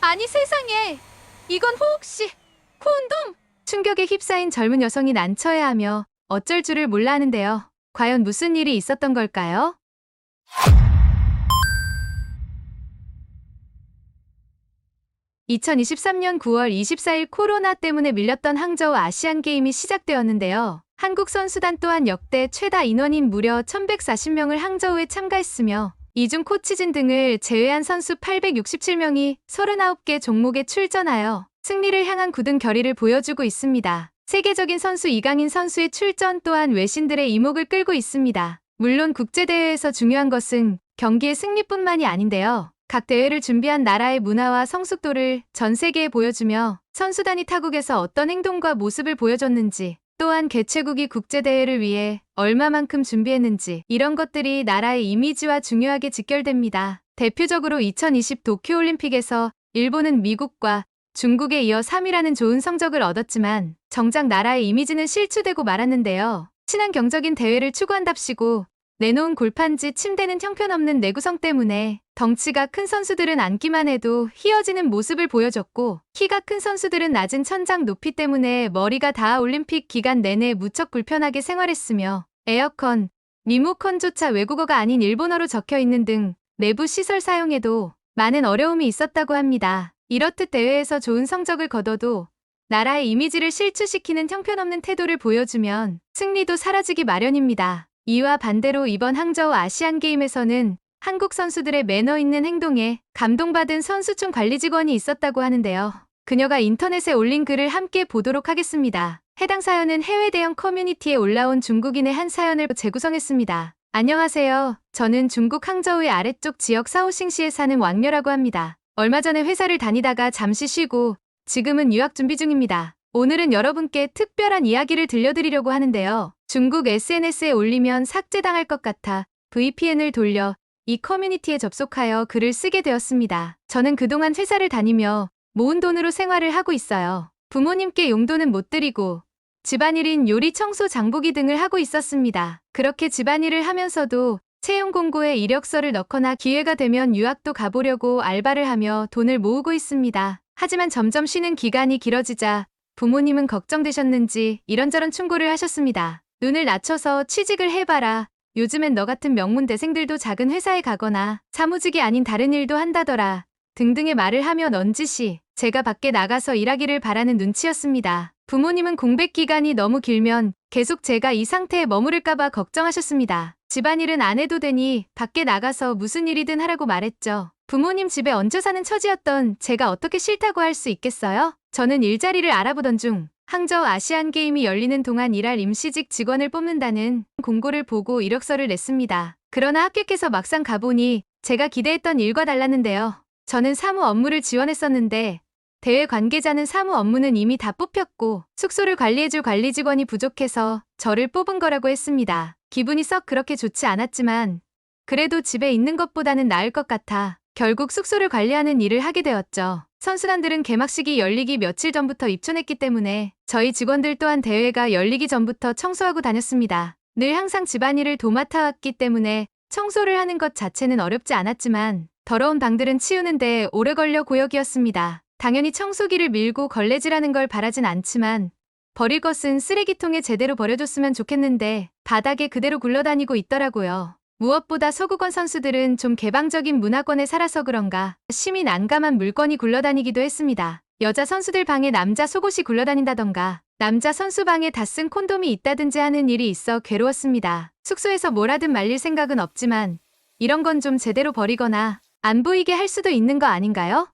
아니 세상에! 이건 혹시 콘돔? 충격에 휩싸인 젊은 여성이 난처해하며 어쩔 줄을 몰라 하는데요. 과연 무슨 일이 있었던 걸까요? (2023년 9월 24일) 코로나 때문에 밀렸던 항저우 아시안게임이 시작되었는데요. 한국 선수단 또한 역대 최다 인원인 무려 1140명을 항저우에 참가했으며 이중 코치진 등을 제외한 선수 867명이 39개 종목에 출전하여 승리를 향한 굳은 결의를 보여주고 있습니다. 세계적인 선수 이강인 선수의 출전 또한 외신들의 이목을 끌고 있습니다. 물론 국제대회에서 중요한 것은 경기의 승리뿐만이 아닌데요. 각 대회를 준비한 나라의 문화와 성숙도를 전 세계에 보여주며 선수단이 타국에서 어떤 행동과 모습을 보여줬는지, 또한 개최국이 국제대회를 위해 얼마만큼 준비했는지, 이런 것들이 나라의 이미지와 중요하게 직결됩니다. 대표적으로 2020 도쿄올림픽에서 일본은 미국과 중국에 이어 3위라는 좋은 성적을 얻었지만 정작 나라의 이미지는 실추되고 말았는데요. 친한 경적인 대회를 추구한답시고 내놓은 골판지 침대는 형편없는 내구성 때문에 덩치가 큰 선수들은 앉기만 해도 휘어지는 모습을 보여줬고, 키가 큰 선수들은 낮은 천장 높이 때문에 머리가 닿아 올림픽 기간 내내 무척 불편하게 생활했으며 에어컨, 리모컨조차 외국어가 아닌 일본어로 적혀있는 등 내부 시설 사용에도 많은 어려움이 있었다고 합니다. 이렇듯 대회에서 좋은 성적을 거둬도 나라의 이미지를 실추시키는 형편없는 태도를 보여주면 승리도 사라지기 마련입니다. 이와 반대로 이번 항저우 아시안게임에서는 한국 선수들의 매너 있는 행동에 감동받은 선수촌 관리직원이 있었다고 하는데요. 그녀가 인터넷에 올린 글을 함께 보도록 하겠습니다. 해당 사연은 해외 대형 커뮤니티에 올라온 중국인의 한 사연을 재구성했습니다. 안녕하세요. 저는 중국 항저우의 아래쪽 지역 사오싱시에 사는 왕녀라고 합니다. 얼마 전에 회사를 다니다가 잠시 쉬고 지금은 유학 준비 중입니다. 오늘은 여러분께 특별한 이야기를 들려드리려고 하는데요. 중국 SNS에 올리면 삭제당할 것 같아 VPN을 돌려 이 커뮤니티에 접속하여 글을 쓰게 되었습니다. 저는 그동안 회사를 다니며 모은 돈으로 생활을 하고 있어요. 부모님께 용돈은 못 드리고 집안일인 요리, 청소, 장보기 등을 하고 있었습니다. 그렇게 집안일을 하면서도 채용 공고에 이력서를 넣거나 기회가 되면 유학도 가보려고 알바를 하며 돈을 모으고 있습니다. 하지만 점점 쉬는 기간이 길어지자 부모님은 걱정되셨는지 이런저런 충고를 하셨습니다. 눈을 낮춰서 취직을 해봐라. 요즘엔 너 같은 명문대생들도 작은 회사에 가거나 사무직이 아닌 다른 일도 한다더라. 등등의 말을 하며 넌지시 제가 밖에 나가서 일하기를 바라는 눈치였습니다. 부모님은 공백 기간이 너무 길면 계속 제가 이 상태에 머무를까봐 걱정하셨습니다. 집안일은 안 해도 되니 밖에 나가서 무슨 일이든 하라고 말했죠. 부모님 집에 얹혀 사는 처지였던 제가 어떻게 싫다고 할 수 있겠어요? 저는 일자리를 알아보던 중 항저우 아시안게임이 열리는 동안 일할 임시직 직원을 뽑는다는 공고를 보고 이력서를 냈습니다. 그러나 합격해서 막상 가보니 제가 기대했던 일과 달랐는데요. 저는 사무 업무를 지원했었는데 대회 관계자는 사무 업무는 이미 다 뽑혔고 숙소를 관리해줄 관리 직원이 부족해서 저를 뽑은 거라고 했습니다. 기분이 썩 그렇게 좋지 않았지만 그래도 집에 있는 것보다는 나을 것 같아 결국 숙소를 관리하는 일을 하게 되었죠. 선수단들은 개막식이 열리기 며칠 전부터 입촌했기 때문에 저희 직원들 또한 대회가 열리기 전부터 청소하고 다녔습니다. 늘 항상 집안일을 도맡아 왔기 때문에 청소를 하는 것 자체는 어렵지 않았지만 더러운 방들은 치우는데 오래 걸려 고역이었습니다. 당연히 청소기를 밀고 걸레질하는 걸 바라진 않지만 버릴 것은 쓰레기통에 제대로 버려줬으면 좋겠는데 바닥에 그대로 굴러다니고 있더라고요. 무엇보다 서구권 선수들은 좀 개방적인 문화권에 살아서 그런가 심히 난감한 물건이 굴러다니기도 했습니다. 여자 선수들 방에 남자 속옷이 굴러다닌다던가 남자 선수 방에 다 쓴 콘돔이 있다든지 하는 일이 있어 괴로웠습니다. 숙소에서 뭐라든 말릴 생각은 없지만 이런 건 좀 제대로 버리거나 안 보이게 할 수도 있는 거 아닌가요?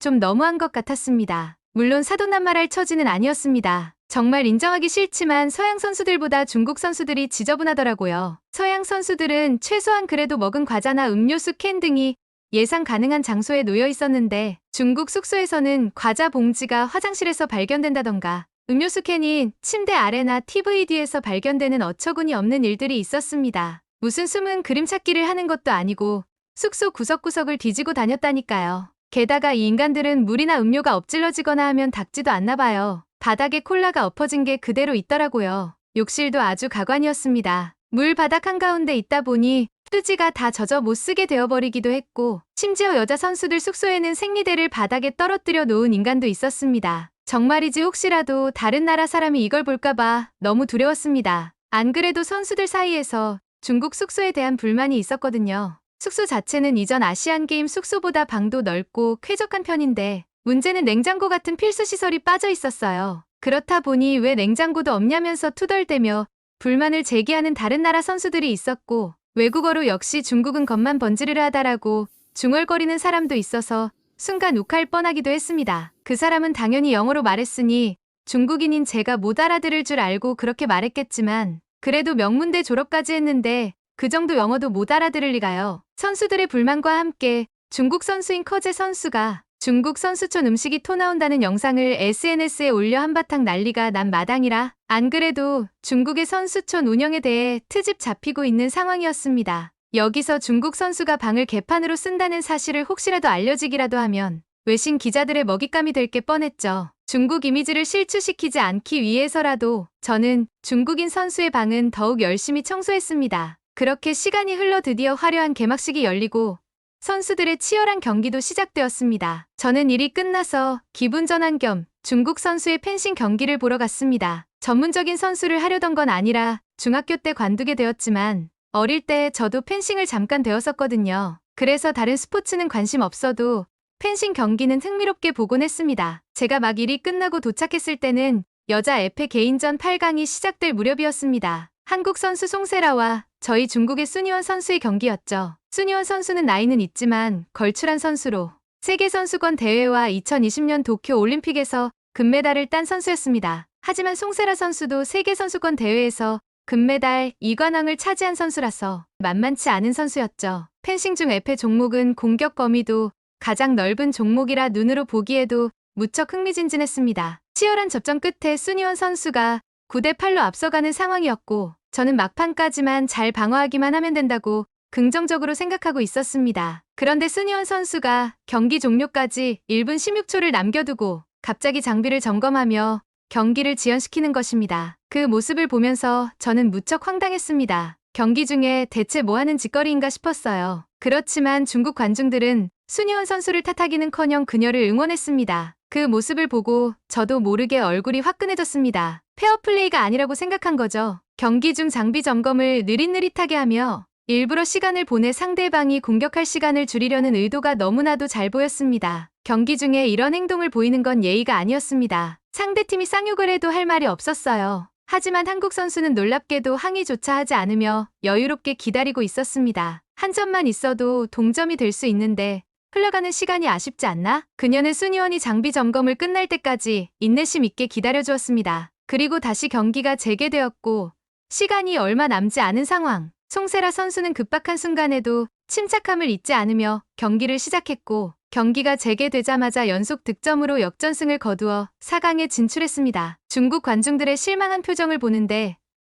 좀 너무한 것 같았습니다. 물론 사돈난말할 처지는 아니었습니다. 정말 인정하기 싫지만 서양 선수들보다 중국 선수들이 지저분하더라고요. 서양 선수들은 최소한 그래도 먹은 과자나 음료수 캔 등이 예상 가능한 장소에 놓여 있었는데 중국 숙소에서는 과자 봉지가 화장실에서 발견된다던가 음료수 캔이 침대 아래나 TV 뒤에서 발견되는 어처구니 없는 일들이 있었습니다. 무슨 숨은 그림 찾기를 하는 것도 아니고 숙소 구석구석을 뒤지고 다녔다니까요. 게다가 이 인간들은 물이나 음료가 엎질러지거나 하면 닦지도 않나 봐요. 바닥에 콜라가 엎어진 게 그대로 있더라고요. 욕실도 아주 가관이었습니다. 물 바닥 한가운데 있다 보니 휴지가 다 젖어 못 쓰게 되어버리기도 했고, 심지어 여자 선수들 숙소에는 생리대를 바닥에 떨어뜨려 놓은 인간도 있었습니다. 정말이지 혹시라도 다른 나라 사람이 이걸 볼까봐 너무 두려웠습니다. 안 그래도 선수들 사이에서 중국 숙소에 대한 불만이 있었거든요. 숙소 자체는 이전 아시안게임 숙소보다 방도 넓고 쾌적한 편인데 문제는 냉장고 같은 필수 시설이 빠져 있었어요. 그렇다 보니 왜 냉장고도 없냐면서 투덜대며 불만을 제기하는 다른 나라 선수들이 있었고, 외국어로 역시 중국은 겉만 번지르르 하다라고 중얼거리는 사람도 있어서 순간 욱할 뻔하기도 했습니다. 그 사람은 당연히 영어로 말했으니 중국인인 제가 못 알아들을 줄 알고 그렇게 말했겠지만, 그래도 명문대 졸업까지 했는데 그 정도 영어도 못 알아들을 리가요. 선수들의 불만과 함께 중국 선수인 커제 선수가 중국 선수촌 음식이 토 나온다는 영상을 SNS에 올려 한바탕 난리가 난 마당이라, 안 그래도 중국의 선수촌 운영에 대해 트집 잡히고 있는 상황이었습니다. 여기서 중국 선수가 방을 개판으로 쓴다는 사실을 혹시라도 알려지기라도 하면 외신 기자들의 먹잇감이 될 게 뻔했죠. 중국 이미지를 실추시키지 않기 위해서라도 저는 중국인 선수의 방은 더욱 열심히 청소했습니다. 그렇게 시간이 흘러 드디어 화려한 개막식이 열리고 선수들의 치열한 경기도 시작되었습니다. 저는 일이 끝나서 기분 전환 겸 중국 선수의 펜싱 경기를 보러 갔습니다. 전문적인 선수를 하려던 건 아니라 중학교 때 관두게 되었지만 어릴 때 저도 펜싱을 잠깐 배웠었거든요. 그래서 다른 스포츠는 관심 없어도 펜싱 경기는 흥미롭게 보곤 했습니다. 제가 막 일이 끝나고 도착했을 때는 여자 에페 개인전 8강이 시작될 무렵이었습니다. 한국 선수 송세라와 저희 중국의 순이원 선수의 경기였죠. 순이원 선수는 나이는 있지만 걸출한 선수로 세계선수권 대회와 2020년 도쿄 올림픽에서 금메달을 딴 선수였습니다. 하지만 송세라 선수도 세계선수권 대회에서 금메달 2관왕을 차지한 선수라서 만만치 않은 선수였죠. 펜싱 중 에페 종목은 공격 범위도 가장 넓은 종목이라 눈으로 보기에도 무척 흥미진진했습니다. 치열한 접전 끝에 순이원 선수가 9대8로 앞서가는 상황이었고, 저는 막판까지만 잘 방어하기만 하면 된다고 긍정적으로 생각하고 있었습니다. 그런데 순이원 선수가 경기 종료까지 1분 16초를 남겨두고 갑자기 장비를 점검하며 경기를 지연시키는 것입니다. 그 모습을 보면서 저는 무척 황당했습니다. 경기 중에 대체 뭐 하는 짓거리인가 싶었어요. 그렇지만 중국 관중들은 순이원 선수를 탓하기는커녕 그녀를 응원했습니다. 그 모습을 보고 저도 모르게 얼굴이 화끈해졌습니다. 페어플레이가 아니라고 생각한 거죠. 경기 중 장비 점검을 느릿느릿하게 하며 일부러 시간을 보내 상대방이 공격할 시간을 줄이려는 의도가 너무나도 잘 보였습니다. 경기 중에 이런 행동을 보이는 건 예의가 아니었습니다. 상대팀이 쌍욕을 해도 할 말이 없었어요. 하지만 한국 선수는 놀랍게도 항의조차 하지 않으며 여유롭게 기다리고 있었습니다. 한 점만 있어도 동점이 될 수 있는데 흘러가는 시간이 아쉽지 않나? 그녀는 순이원이 장비 점검을 끝날 때까지 인내심 있게 기다려주었습니다. 그리고 다시 경기가 재개되었고 시간이 얼마 남지 않은 상황. 송세라 선수는 급박한 순간에도 침착함을 잊지 않으며 경기를 시작했고, 경기가 재개되자마자 연속 득점으로 역전승을 거두어 4강에 진출했습니다. 중국 관중들의 실망한 표정을 보는데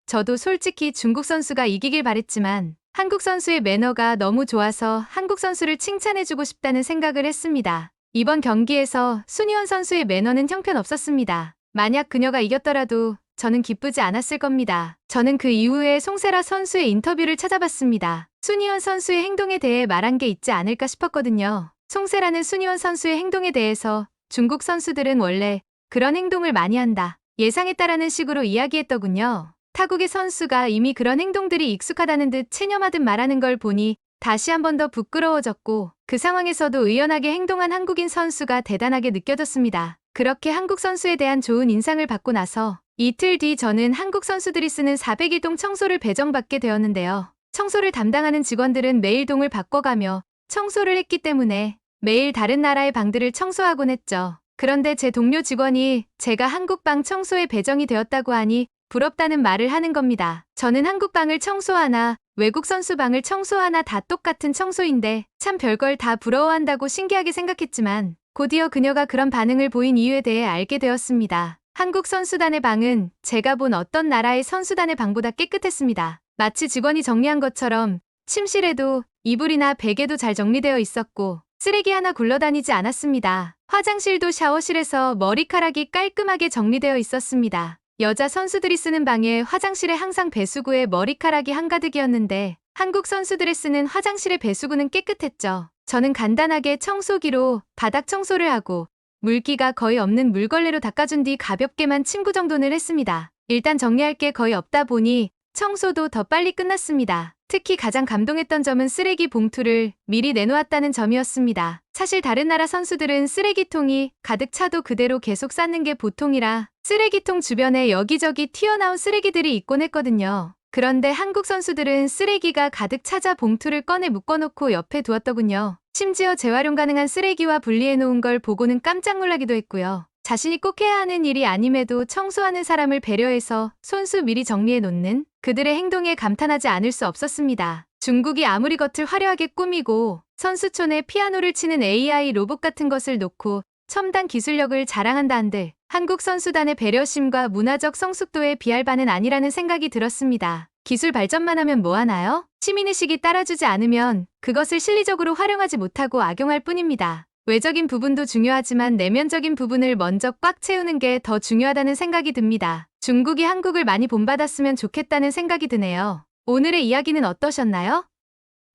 저도 솔직히 중국 선수가 이기길 바랬지만 한국 선수의 매너가 너무 좋아서 한국 선수를 칭찬해주고 싶다는 생각을 했습니다. 이번 경기에서 순이원 선수의 매너는 형편없었습니다. 만약 그녀가 이겼더라도 저는 기쁘지 않았을 겁니다. 저는 그 이후에 송세라 선수의 인터뷰를 찾아봤습니다. 순이원 선수의 행동에 대해 말한 게 있지 않을까 싶었거든요. 송세라는 순이원 선수의 행동에 대해서 중국 선수들은 원래 그런 행동을 많이 한다, 예상했다라는 식으로 이야기했더군요. 타국의 선수가 이미 그런 행동들이 익숙하다는 듯 체념하듯 말하는 걸 보니 다시 한 번 더 부끄러워졌고, 그 상황에서도 의연하게 행동한 한국인 선수가 대단하게 느껴졌습니다. 그렇게 한국 선수에 대한 좋은 인상을 받고 나서 이틀 뒤 저는 한국 선수들이 쓰는 401동 청소를 배정받게 되었는데요. 청소를 담당하는 직원들은 매일 동을 바꿔가며 청소를 했기 때문에 매일 다른 나라의 방들을 청소하곤 했죠. 그런데 제 동료 직원이 제가 한국 방 청소에 배정이 되었다고 하니 부럽다는 말을 하는 겁니다. 저는 한국 방을 청소하나 외국 선수 방을 청소하나 다 똑같은 청소인데 참 별걸 다 부러워한다고 신기하게 생각했지만 곧이어 그녀가 그런 반응을 보인 이유에 대해 알게 되었습니다. 한국 선수단의 방은 제가 본 어떤 나라의 선수단의 방보다 깨끗했습니다. 마치 직원이 정리한 것처럼 침실에도 이불이나 베개도 잘 정리되어 있었고 쓰레기 하나 굴러다니지 않았습니다. 화장실도 샤워실에서 머리카락이 깔끔하게 정리되어 있었습니다. 여자 선수들이 쓰는 방에 화장실에 항상 배수구에 머리카락이 한가득이었는데 한국 선수들이 쓰는 화장실의 배수구는 깨끗했죠. 저는 간단하게 청소기로 바닥 청소를 하고 물기가 거의 없는 물걸레로 닦아준 뒤 가볍게만 침구 정돈을 했습니다. 일단 정리할 게 거의 없다 보니 청소도 더 빨리 끝났습니다. 특히 가장 감동했던 점은 쓰레기 봉투를 미리 내놓았다는 점이었습니다. 사실 다른 나라 선수들은 쓰레기통이 가득 차도 그대로 계속 쌓는 게 보통이라 쓰레기통 주변에 여기저기 튀어나온 쓰레기들이 있곤 했거든요. 그런데 한국 선수들은 쓰레기가 가득 차자 봉투를 꺼내 묶어놓고 옆에 두었더군요. 심지어 재활용 가능한 쓰레기와 분리해놓은 걸 보고는 깜짝 놀라기도 했고요. 자신이 꼭 해야 하는 일이 아님에도 청소하는 사람을 배려해서 손수 미리 정리해놓는 그들의 행동에 감탄하지 않을 수 없었습니다. 중국이 아무리 겉을 화려하게 꾸미고 선수촌에 피아노를 치는 AI 로봇 같은 것을 놓고 첨단 기술력을 자랑한다 한들 한국 선수단의 배려심과 문화적 성숙도에 비할 바는 아니라는 생각이 들었습니다. 기술 발전만 하면 뭐하나요? 시민의식이 따라주지 않으면 그것을 실리적으로 활용하지 못하고 악용할 뿐입니다. 외적인 부분도 중요하지만 내면적인 부분을 먼저 꽉 채우는 게 더 중요하다는 생각이 듭니다. 중국이 한국을 많이 본받았으면 좋겠다는 생각이 드네요. 오늘의 이야기는 어떠셨나요?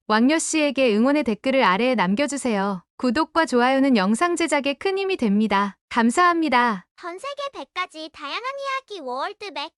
왕려 씨에게 응원의 댓글을 아래에 남겨주세요. 구독과 좋아요는 영상 제작에 큰 힘이 됩니다. 감사합니다. 전 세계 100가지 다양한 이야기 월드백